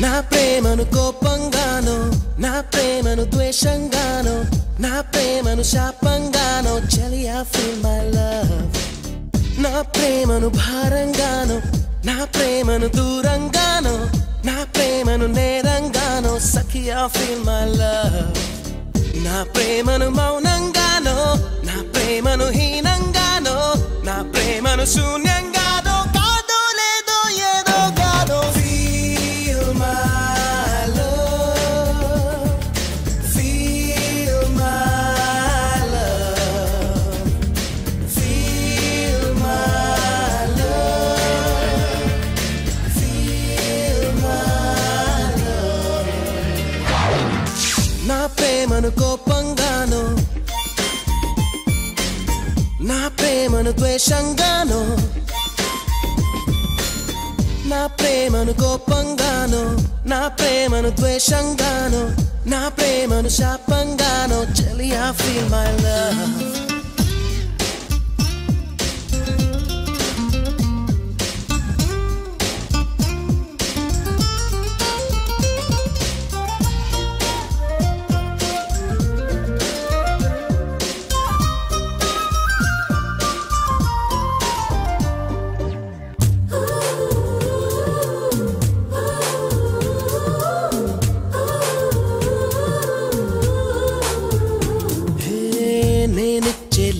నా ప్రేమను కోపంగానో నా ప్రేమను ద్వేషంగానో నా ప్రేమను శాపంగానో చెలియా ఫీల్ మై లవ్ నా ప్రేమను భారంగానో నా ప్రేమను దూరంగానో నా ప్రేమను నేరంగానో సఖియా ఫీల్ మై లవ్ నా ప్రేమను మౌనంగానో నా ప్రేమను హీనంగానో నా ప్రేమను శూన్యంగానో కాదో లేదో ఏదో గానో feel my love feel my love feel my love feel my love నా ప్రేమను కోపంగానో నా ప్రేమను ద్వేషంగానో నా ప్రేమను కోపంగానో నా ప్రేమను ద్వేషంగానో నా ప్రేమను శాపంగానో చెలియా ఫీల్ మై లవ్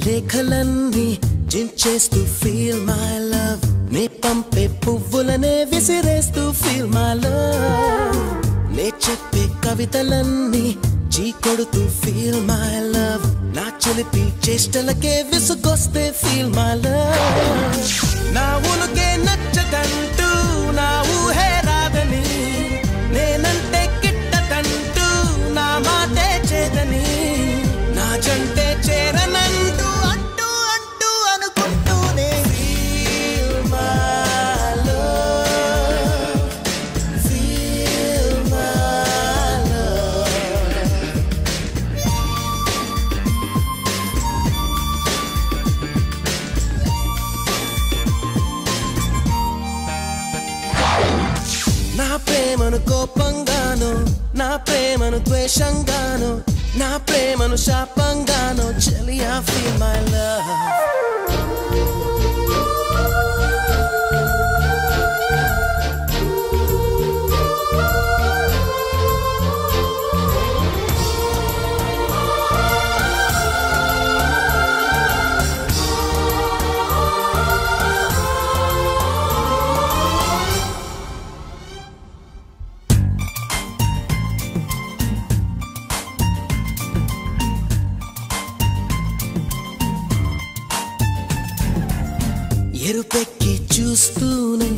లేఖలన్నీ జించేస్తూ ఫీల్ మై లవ్ నే పంపే పువ్వులనే విసిరేస్తూ ఫీల్ మై లవ్ నే చెప్పే కవితలన్నీ చీకొడుతూ ఫీల్ మై లవ్ నా చిలిపి చేష్టలకే విసుగొస్తే ఫీల్ మై లవ్ నా ఉనుకే నచ్చదంటూ నా ఊహే రాదని నేనంటే కిట్టదంటూ నా మాటే చేదని నా జంటే చేరనంటూ అంటూ అంటూ అనుకుంటూనే feel my love feel my love నా ప్రేమను కోపంగానో నా ప్రేమను ద్వేషంగానో నా ప్రేమను శాపంగానో చెలియా ఫీల్ మై లవ్ ఎరుపెక్కి చూస్తూనే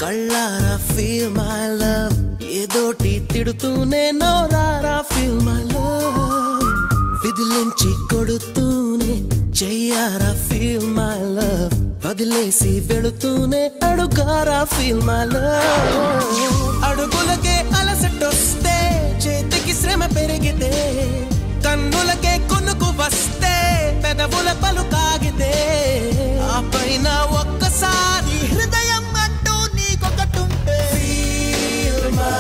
కళ్ళారా ఫీల్ మై లవ్ ఏదోటి తిడుతూనే నోరారా ఫీల్ మై లవ్ విదిలించి కొడుతూనే చెయ్యారా ఫీల్ మై లవ్ వదిలేసి వెళుతూనే అడుగారా ఫీల్ మై లవ్ అడుగులకే అలసటొస్తే చేతికి శ్రమ పెరిగితే కన్నులకే కొనుకు వస్తే పెదవుల పలుకాగితే ఆ పైన ఒక్కసారి హృదయం అంటూ నీకొకటుంటే feel my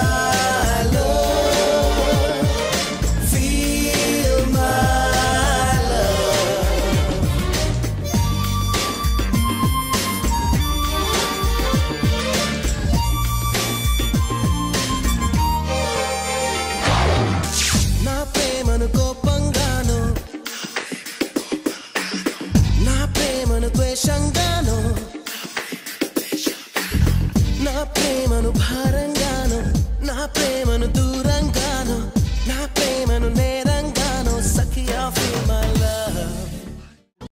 love feel my love నా ప్రేమను కోపంగానో నా ప్రేమను ద్వేషంగా